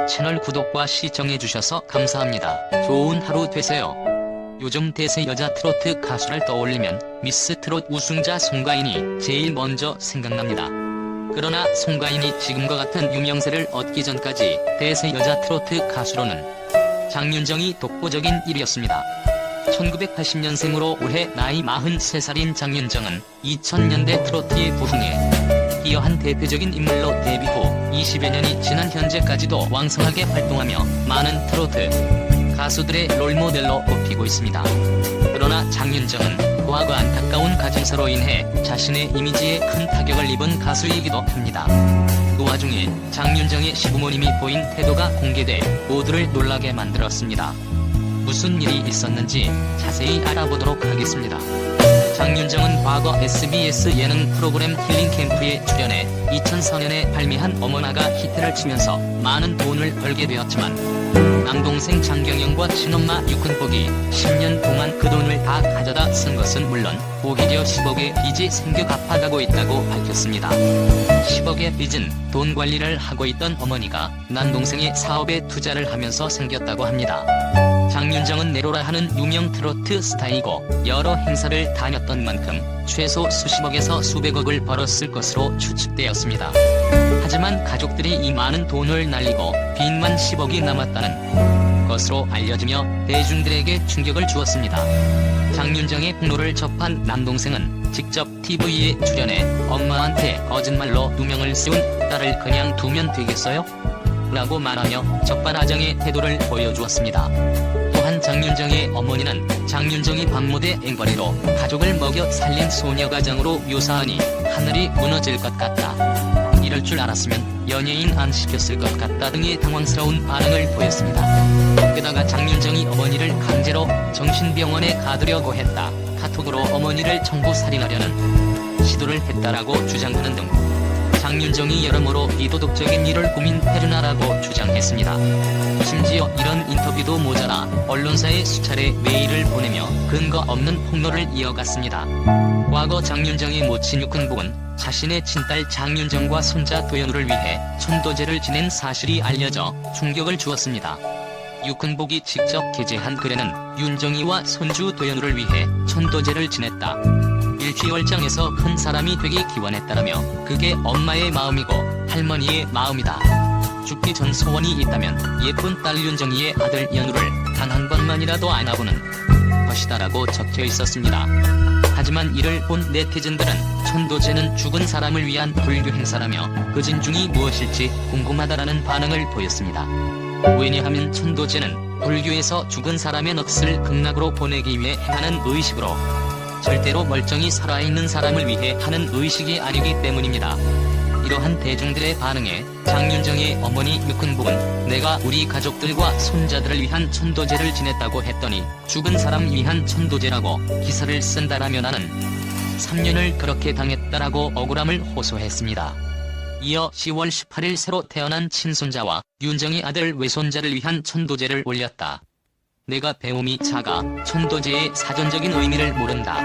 채널 구독과 시청해주셔서 감사합니다. 좋은 하루 되세요. 요즘 대세 여자 트로트 가수를 떠올리면 미스 트롯 우승자 송가인이 제일 먼저 생각납니다. 그러나 송가인이 지금과 같은 유명세를 얻기 전까지 대세 여자 트로트 가수로는 장윤정이 독보적인 1위였습니다. 1980년생으로 올해 나이 43살인 장윤정은 2000년대 트로트의 부흥에 기여한 대표적인 인물로 데뷔 후 20여 년이 지난 현재까지도 왕성하게 활동하며 많은 트로트 가수들의 롤모델로 꼽히고 있습니다. 그러나 장윤정은 과거 안타까운 가진사로 인해 자신의 이미지에 큰 타격을 입은 가수이기도 합니다. 그 와중에 장윤정의 시부모님이 보인 태도가 공개돼 모두를 놀라게 만들었습니다. 무슨 일이 있었는지 자세히 알아보도록 하겠습니다. 장윤정은 과거 SBS 예능 프로그램 힐링캠프에 출연해 2004년에 발매한 어머나가 히트를 치면서 많은 돈을 벌게 되었지만 남동생 장경영과 친엄마 유근복이 10년 동안 그 돈을 다 가져다 쓴 것은 물론 오히려 10억의 빚이 생겨 갚아가고 있다고 밝혔습니다. 10억의 빚은 돈 관리를 하고 있던 어머니가 남동생의 사업에 투자를 하면서 생겼다고 합니다. 장윤정은 네로라 하는 유명 트로트 스타이고 여러 행사를 다녔던 만큼 최소 수십억에서 수백억을 벌었을 것으로 추측되었습니다. 하지만 가족들이 이 많은 돈을 날리고 빚만 10억이 남았다는 것으로 알려지며 대중들에게 충격을 주었습니다. 장윤정의 폭로를 접한 남동생은 직접 TV에 출연해 엄마한테 거짓말로 누명을 씌운 딸을 그냥 두면 되겠어요? 라고 말하며 적반하장의 태도를 보여주었습니다. 또한 장윤정의 어머니는 장윤정이 박모대 앵벌이로 가족을 먹여 살린 소녀가장으로 묘사하니 하늘이 무너질 것 같다. 이럴 줄 알았으면 연예인 안 시켰을 것 같다 등의 당황스러운 반응을 보였습니다. 게다가 장윤정이 어머니를 강제로 정신병원에 가두려고 했다. 카톡으로 어머니를 청부살인하려는 시도를 했다라고 주장하는 등 장윤정이 여러모로 비도덕적인 일을 꾸민 페르나라고 주장했습니다. 심지어 이런 인터뷰도 모자라 언론사에 수차례 메일을 보내며 근거 없는 폭로를 이어갔습니다. 과거 장윤정의 모친 유근복은 자신의 친딸 장윤정과 손자 도연우를 위해 천도제를 지낸 사실이 알려져 충격을 주었습니다. 유근복이 직접 게재한 글에는 윤정이와 손주 도연우를 위해 천도제를 지냈다. 일취월장에서 큰 사람이 되기 기원했다라며 그게 엄마의 마음이고 할머니의 마음이다. 죽기 전 소원이 있다면 예쁜 딸 윤정이의 아들 연우를 단 한 번만이라도 안아보는 것이다라고 적혀 있었습니다. 하지만 이를 본 네티즌들은 천도제는 죽은 사람을 위한 불교 행사라며 그 진중이 무엇일지 궁금하다라는 반응을 보였습니다. 왜냐하면 천도제는 불교에서 죽은 사람의 넋을 극락으로 보내기 위해 행하는 의식으로 절대로 멀쩡히 살아있는 사람을 위해 하는 의식이 아니기 때문입니다. 이러한 대중들의 반응에 장윤정의 어머니 유근복은 내가 우리 가족들과 손자들을 위한 천도제를 지냈다고 했더니 죽은 사람 위한 천도제라고 기사를 쓴다라며 나는 3년을 그렇게 당했다라고 억울함을 호소했습니다. 이어 10월 18일 새로 태어난 친손자와 윤정의 아들 외손자를 위한 천도제를 올렸다. 내가 배움이 작아 천도제의 사전적인 의미를 모른다.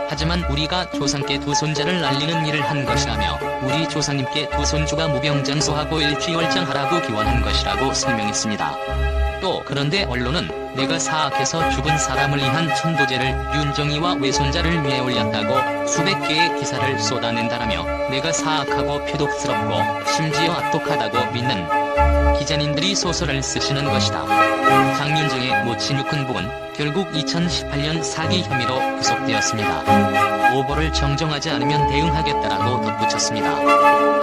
하지만 우리가 조상께 두 손자를 날리는 일을 한 것이라며 우리 조상님께 두 손주가 무병장수하고 일취월장하라고 기원한 것이라고 설명했습니다. 또 그런데 언론은 내가 사악해서 죽은 사람을 위한 천도제를 윤정이와 외손자를 위해 올렸다고 수백 개의 기사를 쏟아낸다라며 내가 사악하고 표독스럽고 심지어 악독하다고 믿는 기자님들이 소설을 쓰시는 것이다. 장윤정의 모친 유근복은 결국 2018년 사기 혐의로 구속되었습니다. 오보를 정정하지 않으면 대응하겠다라고 덧붙였습니다.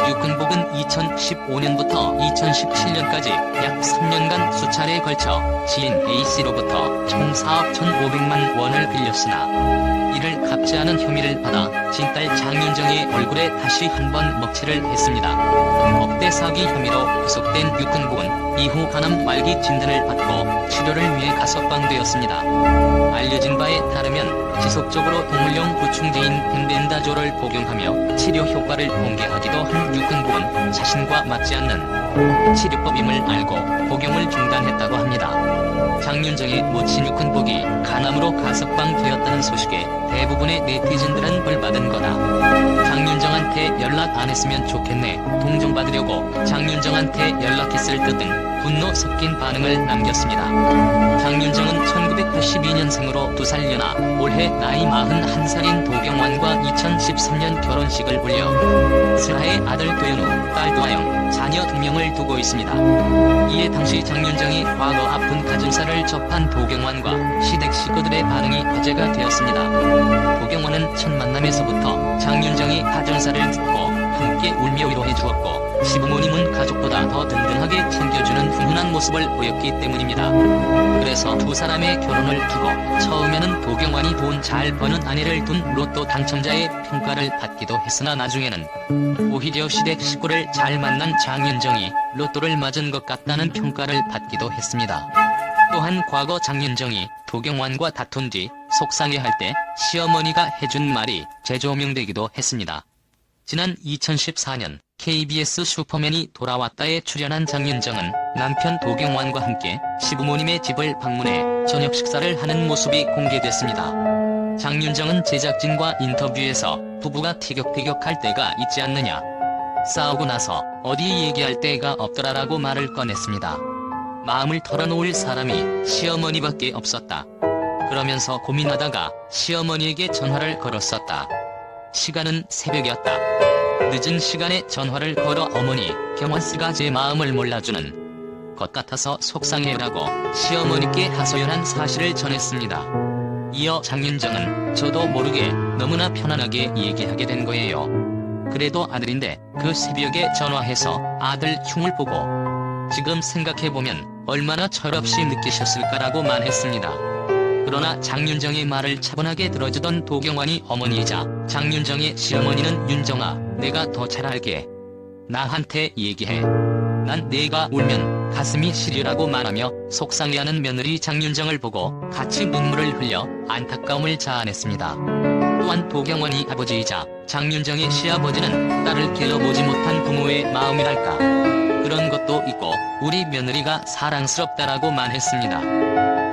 유근복은 2015년부터 2017년까지 약 3년간 수차례에 걸쳐 지인 A씨로부터 총 4억 1,500만 원을 빌렸으나 이를 갚지 않은 혐의를 받아 진딸 장윤정의 얼굴에 다시 한번 먹칠을 했습니다. 억대 사기 혐의로 구속된 유근복은 이후 간암 말기 진단을 받고 치료를 위해 가석방되었습니다. 알려진 바에 따르면 지속적으로 동물용 구충제인 펜벤다졸을 복용하며 치료 효과를 공개하기도 한 유근복은 자신과 맞지 않는 치료법임을 알고 복용을 중단했다고 합니다. 장윤정의 모친 유근복이 간암으로 가석방되었다는 소식에 대부분의 네티즌들은 벌받은 거다. 장윤정한테 연락 안 했으면 좋겠네. 동정받으려고 장윤정한테 연락했어. 있을 듯 등 분노 섞인 반응을 남겼습니다. 장윤정은 1982년생으로 2살 연하, 올해 나이 41살인 도경완과 2013년 결혼식을 올려 슬하의 아들 도현우, 딸 도하영, 자녀 2명을 두고 있습니다. 이에 당시 장윤정이 과거 아픈 가슴살을 접한 도경완과 시댁 식구들의 반응이 화제가 되었습니다. 도경완은 첫 만남에서부터 장윤정이 가슴살을 듣고 함께 울며 위로해 주었고, 시부모님은 가족보다 더 든든하게 챙겨주는 훈훈한 모습을 보였기 때문입니다. 그래서 두 사람의 결혼을 두고 처음에는 도경완이 돈 잘 버는 아내를 둔 로또 당첨자의 평가를 받기도 했으나 나중에는 오히려 시댁 식구를 잘 만난 장윤정이 로또를 맞은 것 같다는 평가를 받기도 했습니다. 또한 과거 장윤정이 도경완과 다툰 뒤 속상해할 때 시어머니가 해준 말이 재조명되기도 했습니다. 지난 2014년 KBS 슈퍼맨이 돌아왔다에 출연한 장윤정은 남편 도경완과 함께 시부모님의 집을 방문해 저녁 식사를 하는 모습이 공개됐습니다. 장윤정은 제작진과 인터뷰에서 부부가 티격태격할 때가 있지 않느냐, 싸우고 나서 어디 얘기할 데가 없더라라고 말을 꺼냈습니다. 마음을 털어놓을 사람이 시어머니밖에 없었다. 그러면서 고민하다가 시어머니에게 전화를 걸었었다. 시간은 새벽이었다. 늦은 시간에 전화를 걸어 어머니, 경환씨가 제 마음을 몰라주는 것 같아서 속상해라고 시어머니께 하소연한 사실을 전했습니다. 이어 장윤정은 저도 모르게 너무나 편안하게 얘기하게 된 거예요. 그래도 아들인데 그 새벽에 전화해서 아들 흉을 보고 지금 생각해보면 얼마나 철없이 느끼셨을까라고 말했습니다. 그러나 장윤정의 말을 차분하게 들어주던 도경완이 어머니이자 장윤정의 시어머니는 윤정아, 내가 더 잘 알게. 나한테 얘기해. 난 내가 울면 가슴이 시리라고 말하며 속상해하는 며느리 장윤정을 보고 같이 눈물을 흘려 안타까움을 자아냈습니다. 또한 도경완이 아버지이자 장윤정의 시아버지는 딸을 길러보지 못한 부모의 마음이랄까, 그런 것도 있고 우리 며느리가 사랑스럽다라고 말했습니다.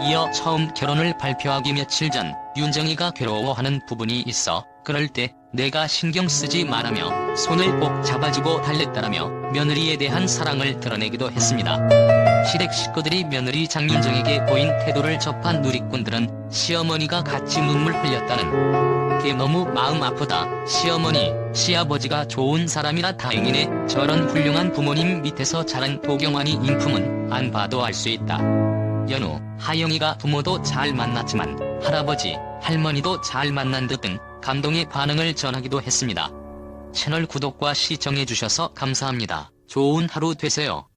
이어 처음 결혼을 발표하기 며칠 전 윤정이가 괴로워하는 부분이 있어 그럴 때 내가 신경 쓰지 말라며 손을 꼭 잡아주고 달랬다라며 며느리에 대한 사랑을 드러내기도 했습니다. 시댁 식구들이 며느리 장윤정에게 보인 태도를 접한 누리꾼들은 시어머니가 같이 눈물 흘렸다는 게 너무 마음 아프다. 시어머니, 시아버지가 좋은 사람이라 다행이네. 저런 훌륭한 부모님 밑에서 자란 도경완이 인품은 안 봐도 알 수 있다. 연우, 하영이가 부모도 잘 만났지만 할아버지, 할머니도 잘 만난 듯 등 감동의 반응을 전하기도 했습니다. 채널 구독과 시청해주셔서 감사합니다. 좋은 하루 되세요.